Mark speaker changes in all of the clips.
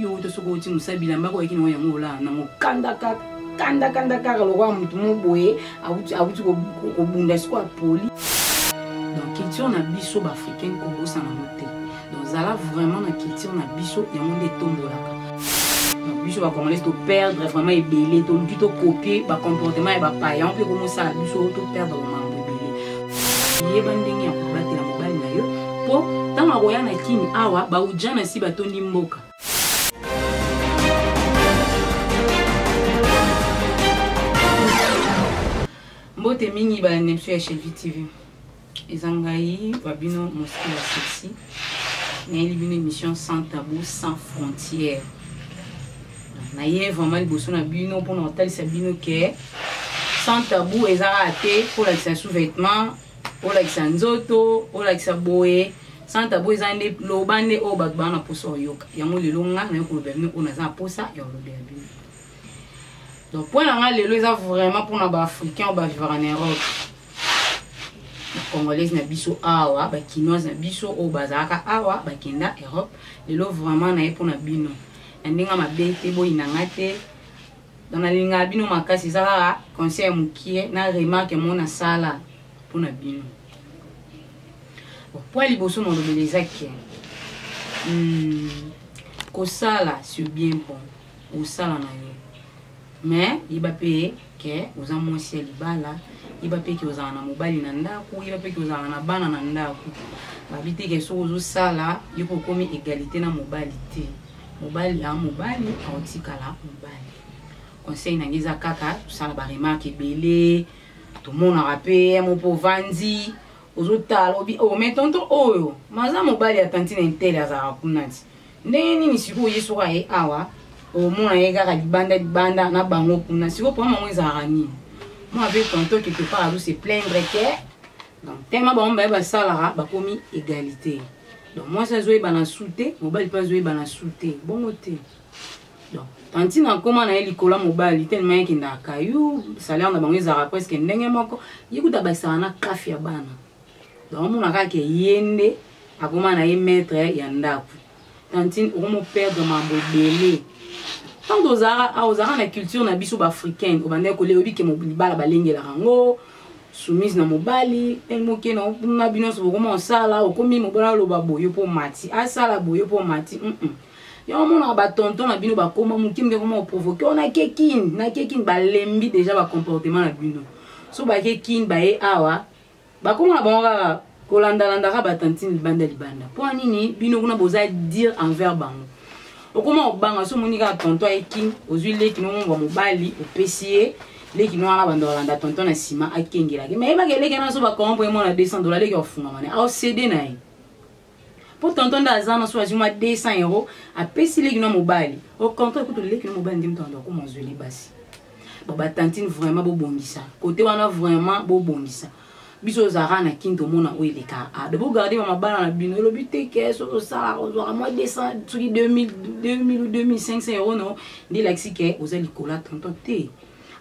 Speaker 1: yo to soko ti musabila mbako ekini wa yango la na mokanda kaka lo wa mutu mo boye awuti ko bunda siko poli. Donc culture na biso ba africain ko bosa na moté. Donc zala vraiment na culture na biso ya monde tombolaka. Donc biso ba congolais to perdre vraiment ebelé to luki to copier ba comportement et ba payan pe comme ça biso to perdre vraiment ebelé. Yeba ndenge ya kobatela mobali na yo po tanga koya na kini awa ba ujana si batondi mboka. Mbote mingi ba nemso ya Shelvi TV. Ezangai babino Mosquée la Sexy. Naeli bino émission sans tabou, sans frontières. Naye vraiment liboso na bino pour notalisa bino ke sans tabou ezara te pour la sous-vêtements, pour la nzoto, pour la boye. Sans tabou ezande lobande o bakbana poso yoka. Yango lelo nga na ko lobela bino ona za posa ya lobela bino. Donc pour nga lelo eza vraiment pour na ba africain ba vivre en Europe. Congolais na biso awa, ba kinoise na biso o bazaka awa, ba kenda Europe. Lelo vraiment na pour na bino. Ndinga mabete bo inangate. Dans la linga bino makasi za conseil mukie na remarque mona sala pour na bino. Pour liboso mon lobelezaki. Ko sala c'est bien bon. Au sala na yo. Mais il va payer que aux amants ciel bala, il va payer que aux ana mobali na ndaku, il va payer que aux ana bana na ndaku. Ba bité que so aux sala, il faut comme égalité na mobilité. Mobali a mobali, a otikala mobali. Conseil na ngeza kaka, sala ba remarque belé, tout le monde a rappé mon povandi, aux otala obi oh mais tonton oyo, maza mobali atantine intel azara kunati. Ndeni ni siku yeso aye awa. Au moins ega libanda na bango kuna siko pour moi ezarani moi avec tonton quelque part c'est plaindre que donc tellement bon ba salara ba komi égalité donc moi ça zoé bana souté mobali pas zoé bana souté bon côté donc tantina comment na elikola mobali tellement ki na kayu salaire na bango ezara presque ndenge moko yikuta ba sana kafi ya bana donc mon aka ke yende akoma na mettre ya ndaku tantine o mo perdre mambo belé. Tant aux arts la culture na biso africaine, au bandé ko leobi ke mobili bala balenge la rango, soumise na mobali, el moke na bino so comment sala, o komi mobala lo baboyo po mati, a sala boyo po mati. Yo mona ba tonton na bino ba koma mukimbe comment provoquer, on a kekin ba lembi déjà ba comportement na bino. So ba kekin ba e awa, ba koma na bango kolanda ba tantine libanda. Po nini bino kuna boza dire envers bango. Comment banga so monika tonton ekin ozwile kino mo mobali opesier le kino ala bandolanda tonton na sima akengela mais ba gele kana so ba kompo mo na $200 le ki ofunga mane a cd na yi pour tonton da zana so azuma €200 apesi le kino mobali o konto ko to le kino mobali ndim tonton ko mozweli basi ba tantine vraiment bo bongisa côté wana vraiment bo bongisa biso zara na kinto mona o eleka a de bo garder ma bana na bino lo bité que so ça on moi 200 sur 2000 ou 2500 € non ndi laxi que aux elikola tonton te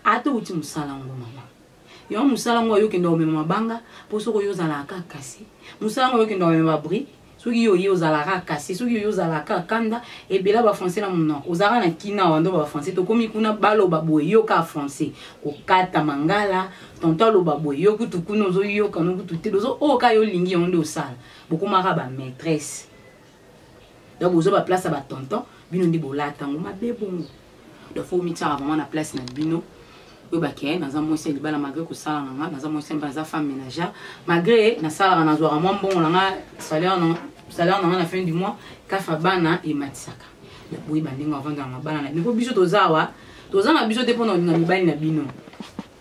Speaker 1: ato uti musala ngo mama yo musala ngo yo kendo mema banga poso ko yo zala ka kasi musala ngo yo kendo mema bri soki yo zala kasi soki yo zala ka kanda e bela ba français na mona ozara na kina wando ba français to komi kuna balo ba boyo ka français ko kata mangala tonton lo babo yo kutu kuno zo yo kanu kutu te zo o ka yo lingi onde osala bokoma ka ba maîtresse donc bozo ba place ba tonton bino ndi bolata ngo mabe bongo do fo mi tsa vraiment na place na bino we ba ke na za moise libala malgré ko sala na za moise ba za femme ménagère malgré na sala na zo vraiment bon na salaire na la fin du mois ka fa bana e matsaka la boy ba ndinga vanga na bana na niko biso tozawa tozanga biso te pona na mibali na bino.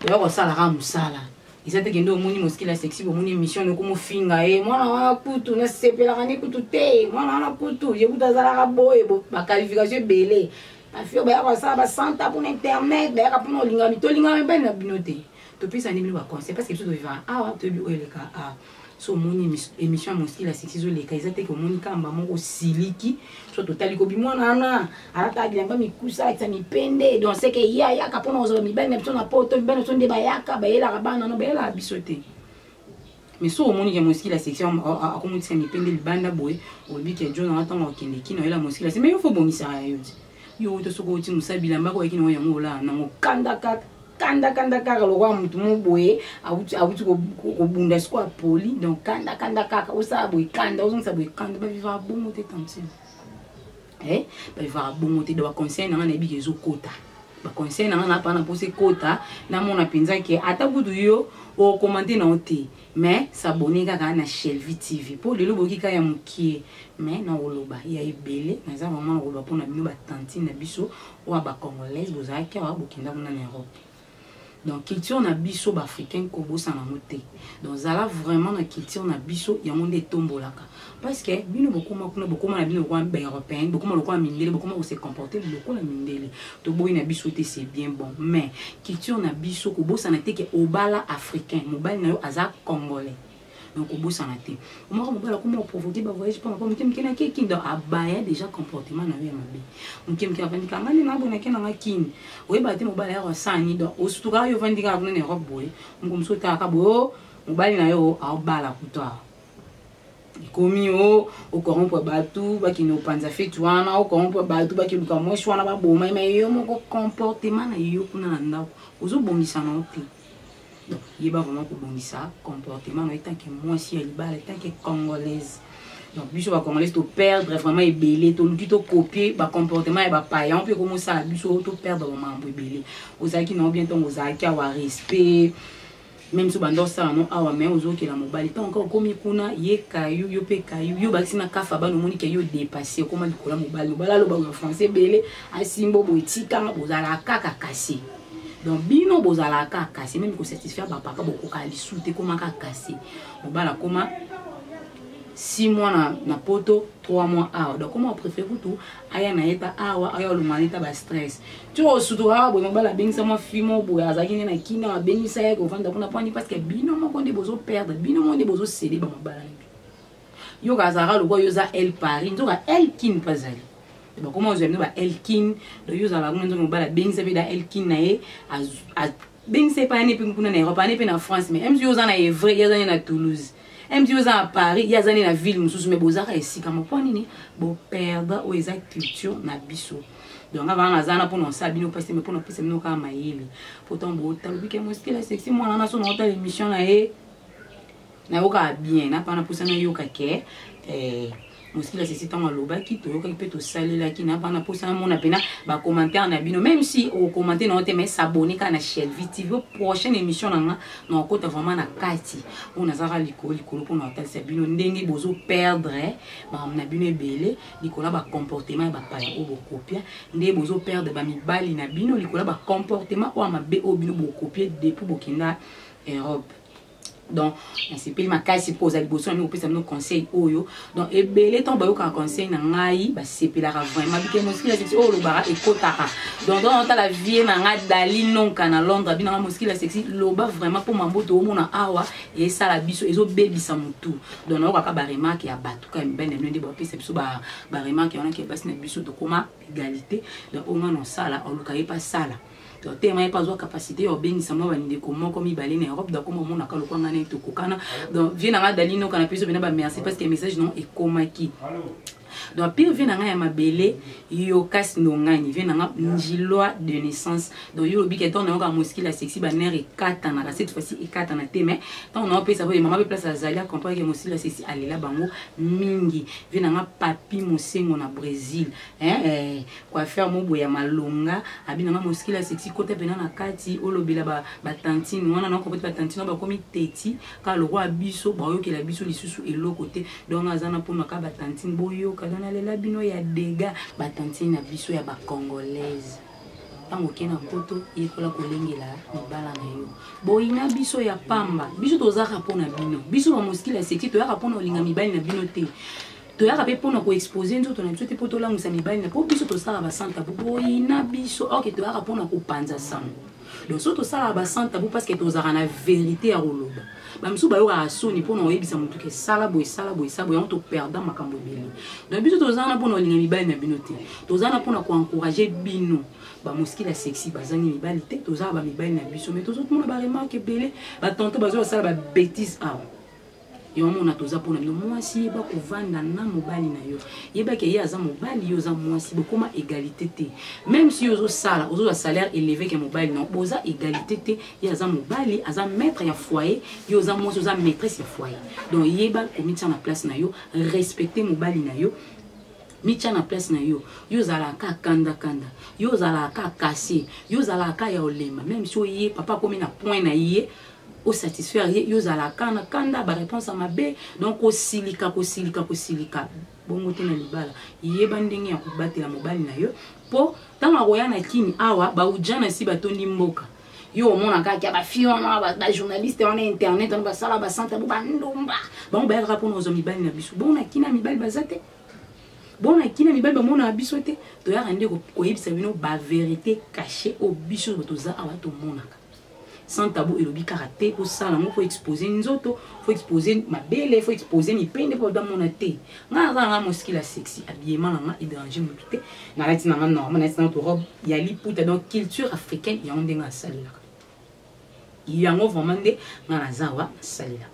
Speaker 1: Et on sala ramusala. Ils étaient que nous moni Mosquée la Sexy pour moni mission no comme finga e moi na kutu na sepela kani kutu te moi na kutu je kuta zala boye ba qualification belé ba fio ba ko sa ba santa pour internet ba pour no linga mi to linga ba na binote to pisa ni mi ba conseil parce que tout vivant ah to bi o le ka ah so moni émission Mosquée la Sexy zo le ka ils étaient que moni kamba moko siliki so totali ko bi moi na arata bilamba mi kusa ita mi pende donc c'est que ya kapona ozo mi ben na poto mi ben so nde ba yaka ba yela bana no ba yela bisote mais so omoni ke mosiki la section akomutisa mipende libanda boye olobi ke jo na ntango okende kino yela mosiki la mais yo fo bongisa yo yo to soko oti musabila mbako yakino oyo yango ola nango kanda kaka lokwa mutu moboye awuti kobunda siko apoli donc kanda kaka osala boye kanda ozongisa boye kanda bavivaka bongo te tantine bavivaka bongo te do baconseil nanga nayebi ke ezokota baconseil nanga napana mposa ekota namona mpenza ke ata kutu yo okomante na te mais s'abonner kaka na Shelvi TV po lelo boki ka ya mokie mais na oloba ya ebele naza vraiment na oloba pona bino batantine na biso oya ba congolaise bozalaki awa bokinda kuna na Europe donc culture na biso ba africain ko bosana mote donc zala vraiment na culture na biso ya monde tombolaka parce que bino bokoma kuna bokoma na bino kwa ba européen bokoma lokwa mindele bokoma ko se comporter lokwa mindele to boyi na biso te c'est bien bon mais culture na biso ko bosana te ke obala africain mobali na yo aza congolais donc au bout ça n'a été on m'a dit comment provoquer bah voyage pas comme quelqu'un qui dans abaya déjà comportement na bien mabe on quelqu'un qui va dire quand na bona na kin oui bah te mobile ya sani donc au surtout yo vandi ka kuna na Europe boy on comme sota ka bo mobile na yo a bala kutwa komi o corrompre batu ba ki no panza fetwana o corrompre batu ba ki luka mo shwana ba boma mais yo moko comportement na yo kuna na ndako ozo bongisa na opi. Donc, il y a vraiment pour bon ça, comportement, mais tant que moi si elle est tant que congolaise. Donc, biso va congolaise to perdre vraiment et belé, to lutter to copier, ba comportement et ba payan, puis comment ça biso to perdre vraiment et belé. Aux qui n'ont bien ton aux qui avoir respect. Même si bando ça non awa mais aux autres qui la mobile tant encore comme kuna ye kayu yo pe kayu yo baxina kafa ba no moni ke yo dépasser comment le mobile bala lo ba français belé asimbo boitika bozala kaka kasi. Donc bino bozalaka kasi même ko satisfaire ba papa boko ka lisute comment ka kasi mobala comment 6 mois na poto 3 mois awa donc comment on préfère tout aya na eta awa aya lumanita ba stress tu osutura bo mobala bengisa mo fimo bo azaki na kina bengisa ya ko vanda kuna pani parce que bino mo konde bozo perdre bino mo nde bozo céder ba mobala yo kazara lo yo za el Paris nzoka el kin pazali. Donc comment vous avez Elkin de use à la grande mobile bien c'est da Elkin nae à bien c'est pas né puis kuna na Europe né puis na France mais même si vous en avez vrai il y a na Toulouse même si vous en à Paris il y a zani na ville mususu mais bozaka ici comme point nini bo perdre o exact culture na biso donc avant na zana pour non sabino parce mais pour non pesa no ka maili pourtant bo talobi ke mosque la sexy moi na so na hôtel émission na yoka bien na pas na pousa na yoka ke Mosquée c'est tant à l'oba qui te yoka peut te saler là qui n'a pas na posa mon apena ba commentaire na bino même si au commenter non te mais s'abonner quand na Shelvi TV prochaine émission na non côté vraiment na kati on a zara likolo pour na tel c'est bino ndenge bozo perdre ba na bino belé likola ba comportement ba pa o bo copier ndé bozo perdre ba mibali na bino likola ba comportement o ma be o bino bo copier depuis Burkina Europe. Donc c'est pas ma case pose à liboso nous peut ça nous conseil oyo donc et belé ton bayo ka conseil na ngai ba sepela ka vraiment bike mosquée c'est oh lo bara e kotaka donc dans la vie na nga dali non kana Londres bina mosquée la sexy loba vraiment pour mamboto o mona awa et ça la biso ezo bebisa mutu donc na ka ba remarque ya batu ka mbene ndé ba pesa biso ba remarque on a qui passe na biso de comment égalité donc au moins non ça là on le caille pas ça là. Donc tellement pas de capacité au bénissement va ni comment comme il en Europe donc comment on a quand on a été kokana donc vient na dalino kana piso bina ba merci parce que message non et comment qui donc pire vient na ya mabele yo kas no ngani vient na njilwa de naissance donc yo bi que ton na ka mosquée la sexy ba ner et 4 na cette fois-ci et 4 na te mais tant on a pas ça maman be place à Zalia comprendre que mosquée la sexy aller là bango mingi vient na papi mosengo na Brésil quoi faire mo boya malonga abina na mosquée la sexy côté bena na kati olobela ba tantine wana na ko ba tantine ba komi teti ka le roi biso ba yo ke la biso lisusu et l'autre côté donc azana pour ka ba tantine boyo na lela bino ya dega batantine na biso ya ba congolaise tango kena poto ikola kolengela mibala na yo boyina biso ya pamba biso tozaka pona bino biso ba mosquée la sexy toyaka pona olinga mibali na bino te toyaka pe pona ko exposer nzoto na biso te poto la musa mibali na po biso tosala ba santa boyina biso ok toyaka pona ko panza sango donc soto sala ba santa parce que tozaka na vérité ya roloba bamsu bayo ka soni pona oyebisa mutu ke sala boy on to perdre makambo beli donc biso tozana pona olinga mibali na bino te tozana pona ko encourager bino ba mosquée la sexy bazangi mibali te tozala ba mibali na biso mais tozot mona ba remarque belé ba tonto bazo sala ba bêtise yo mona toza pona no mwasi yeba kovanda na mobali na yo yeba ke ya za mobali yo za mwasi bokoma égalité te même si yo sala ozo salaire élevé que mobali non boza égalité te ya za mobali aza maître ya foyer yo za mwasi oza maîtresse ya foyer donc yeba komita na place na yo respecter mobali na yo micha na place na yo yo zalaka kanda yo zalaka kasi yo zalaka ya olema même si oye papa komi na point na ye au satisfaire yo zalaka na kanda ba réponse à ma bé donc ko silika bongo te na libala yeba ndenge ya kobatela mobali na yo po tanga koya na kini awa ba ujana si batondi mboka yo mona kaka ba fiona ba journaliste on internet on ba sala ba santa ba ndumba ba ba rapport aux mibali na bisu bon na kina mibali bazate bon na kina mibali ba mona bisu te to ya rende ko yebisa bino ba vérité cachée au bisu botoza awa to monaka sans tabou et lobby karaté pour ça là faut exposer nzoto faut exposer ma belle faut exposer mi pende pour dans mon thé nga moski la sexy habillement nga étranger mo tout na la tina normal na tina to robe ya li puta donc culture africaine ya onde nga salila ya ngo vraiment de nga na zawa salila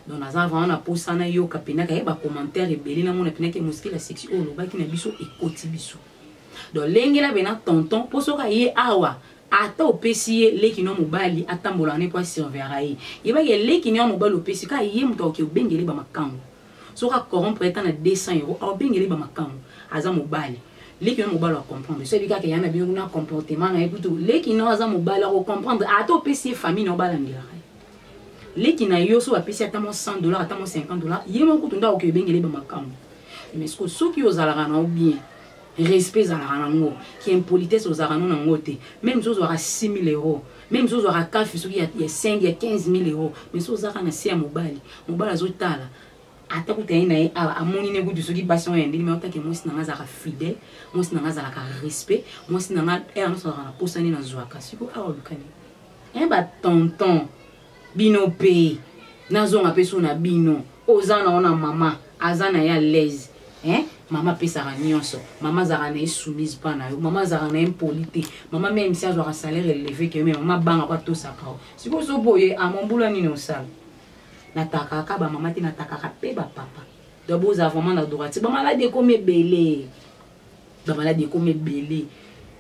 Speaker 1: donc na zawa on a posa na yo kapena ka ba commentaire ebele na mona pena ke moski la sexy o loba ki na biso ekoti biso donc lengela bena tonton posoka ye awa ata opesi leki no mobali atambola ne kwa surveiller ye yeba ye leki no mobali opesi ka ye muto ke obengele ba makambo so ka corrompre eta na 200 € obengele ba makambo aza mobali leki no mobali a comprendre so bika ke yana bi na comportement na eputo leki no aza mobali a comprendre ata opesi famille no bala ndira leki na yo so apesi ata mo $100 ata mo $50 ye mo kutu nda ke obengele ba makambo mais ce que soki ozalaka na bien respect à la rango qui est impolitesse aux aranos en moté même chose aura 6 000 €, même chose aura 4 il y a 5 il y a 15 000 €, mais so zaka na sia mobali azotala ata kutaina a moni ne gudu soki passion ya ndili mais otake moi sinanga zaka fidèle moi sinanga zaka respect moi sinanga no sera na posani na zwaka siko awa lukani ba tonton bino pe nazonga peso na bino ozana ona mama azana ya l'aise mama pesara nyonso mama zara na soumise pa na yo mama zara na impolité mama même si azwa salaire élevé que même mama banga kwa to sakao siko so boye a mombula ni no sala nataka ka ba mama te nataka ka pe ba papa do boza vraiment na droite ba malade ko mebele ba malade ko mebele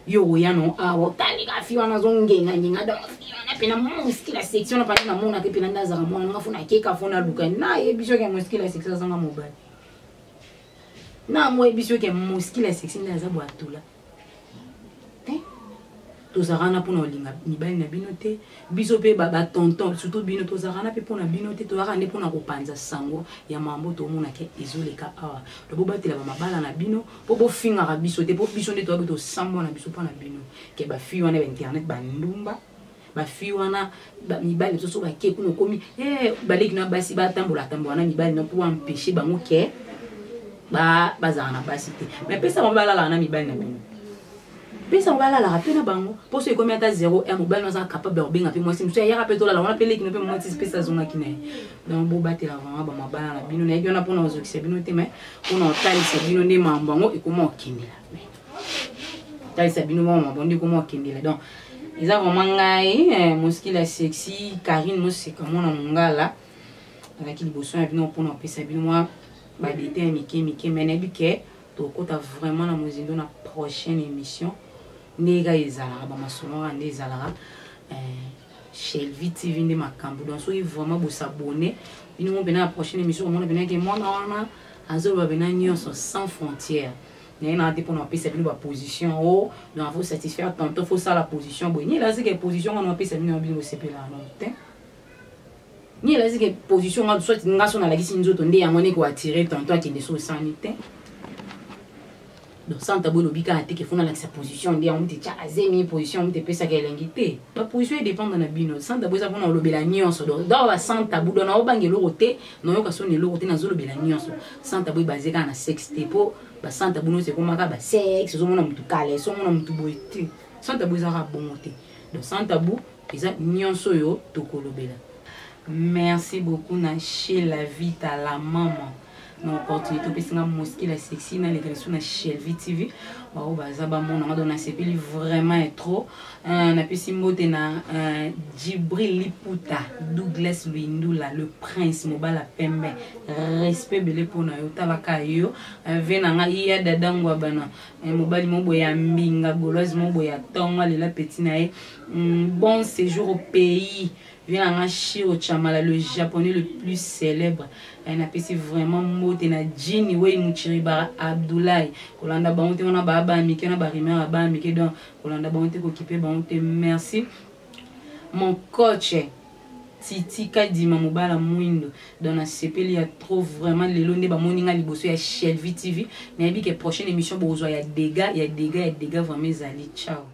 Speaker 1: yo ya no a otali ka fi wana zongenga nyinga do na pena muski la section na pa na mona ke pena ndazara mona ngafuna keka fona luka na ye biso ke muski la section zanga mobile na moi biso ke moski la sexy na za boatula to zarana pour na linga mibali na binote biso pe ba tonton surtout bino to zarana pe pour na binote to zarana pour na kopanza sango ya mambo to mona ke izoleka awa to bo batela ba mabala na bino po bo finga ka biso te po biso nde to sambo na biso pa na bino ke ba fi wana internet ba ndumba ba fi wana ba mibali to so ba ke kuno komi baleki na basi ba tambola na mibali na pour empêcher bango ke bazana basité mais pesa mobala la na mibali na bino pesa mobala la rapena bango poso e combien ta 0 et mobile na capable de benga pe moi si ya rapето la on appelle qui ne peut moi si pesa zona qui ne donc bo batela vraiment ba mobala na bino na yona pona ozokisa bino te mais pona otalisa bino ne mambango e comment okindela talisa bino mambo ndi comment okindela donc eza vraiment ngai moski la sexy Karine moseka mona ngala na ki liboso ya bino pona pesa bino moi ba détail mike mais na bike to kota vraiment na mozindo na prochaine émission nega ezala ba masomo ande ezala Shelvi TV ndi makambo donc so vraiment bo s'abonner bino mo bena la prochaine émission mo na bena ke mo na azo ba bena nyonso sans frontières na dépend na pesa bino ba position o donc faut satisfaire tantôt faut ça la position bo ni la c'est que position on pesa bino bino sepela non te ni la zike position nga soit nga so na la kisi nzoto nde yango ne ko attirer tonto akende so sanité donc santa bo lobika ateke fona la sa position nde yango te tchaka zemi position te pesa ka elengité ba position dépend na bino santa bo za fona lobela nyonso donc ba santa bo na obangelo roté no yoka so ne lo roté na zo lobela nyonso santa bo basé ka na sexe te po ba santa bo no se komaka ba sexe zo mona mutu kale so mona mutu boité santa bo za ka bongoté donc santa bo eza nyonso yo to kolobela. Merci beaucoup na chez la vie à la maman na opportunité opesi nga mosquée la sexy na lekala so na Shelvi TV bao baza bamona nga dona sepeli vraiment est trop na pesi mbote na Djibril Liputa Douglas Luindula le prince mobala pembe respect belé pona yo talaka yo vena nga iya dadangwa bana mobali mobo ya mbinga goloise mobo ya tonga lela petit na ye bon séjour au pays vient en Shiro Chamala, le japonais le plus célèbre. Il a passé vraiment mot na Jini we Muchiribara Abdoulaye. Kolanda baonte on a baba mike na barimera ba mike donc kolanda baonte ko kipe baonte merci. Mon coach Titi Kadima Mobala Mwindo dans la CP il y a trop vraiment les londe ba moninga liboso ya Shelvi TV. Mais bien que prochaine émission bozo ya dégâts vraiment zali ciao.